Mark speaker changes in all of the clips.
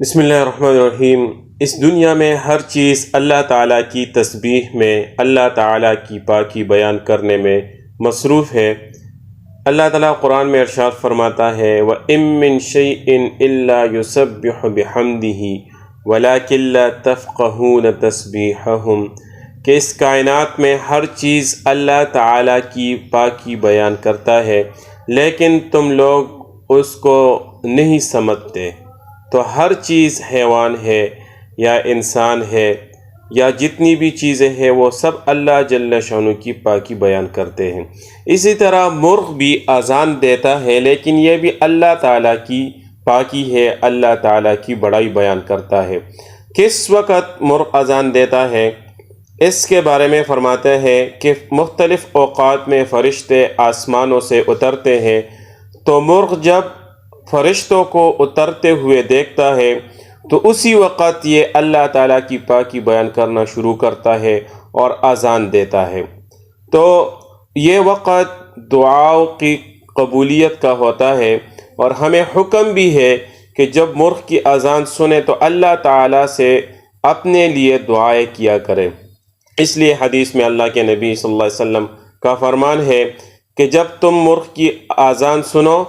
Speaker 1: بسم اللہ الرحمن الرحیم۔ اس دنیا میں ہر چیز اللہ تعالیٰ کی تسبیح میں، اللہ تعالیٰ کی پاکی بیان کرنے میں مصروف ہے۔ اللہ تعالیٰ قرآن میں ارشاد فرماتا ہے وَإِن مِّن شَيْءٍ إِلَّا يُسَبِّحُ بِحَمْدِهِ وَلَٰكِن لَّا تَفْقَهُونَ تَسْبِيحَهُمْ کہ اس کائنات میں ہر چیز اللہ تعالیٰ کی پاکی بیان کرتا ہے لیکن تم لوگ اس کو نہیں سمجھتے۔ تو ہر چیز حیوان ہے یا انسان ہے یا جتنی بھی چیزیں ہیں وہ سب اللہ جل شانہ کی پاکی بیان کرتے ہیں۔ اسی طرح مرغ بھی اذان دیتا ہے لیکن یہ بھی اللہ تعالیٰ کی پاکی ہے، اللہ تعالیٰ کی بڑائی بیان کرتا ہے۔ کس وقت مرغ اذان دیتا ہے اس کے بارے میں فرماتے ہیں کہ مختلف اوقات میں فرشتے آسمانوں سے اترتے ہیں، تو مرغ جب فرشتوں کو اترتے ہوئے دیکھتا ہے تو اسی وقت یہ اللہ تعالیٰ کی پاکی بیان کرنا شروع کرتا ہے اور اذان دیتا ہے۔ تو یہ وقت دعاؤں کی قبولیت کا ہوتا ہے اور ہمیں حکم بھی ہے کہ جب مرغ کی اذان سنیں تو اللہ تعالیٰ سے اپنے لیے دعائیں کیا کریں۔ اس لیے حدیث میں اللہ کے نبی صلی اللہ علیہ وسلم کا فرمان ہے کہ جب تم مرغ کی اذان سنو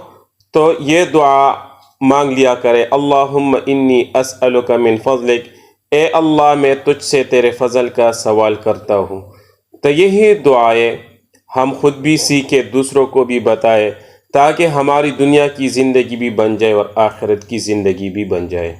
Speaker 1: تو یہ دعا مانگ لیا کرے اللہم انی اسألک من فضلک، اے اللہ میں تجھ سے تیرے فضل کا سوال کرتا ہوں۔ تو یہی دعائیں ہم خود بھی سیکھیں، دوسروں کو بھی بتائیں، تاکہ ہماری دنیا کی زندگی بھی بن جائے اور آخرت کی زندگی بھی بن جائے۔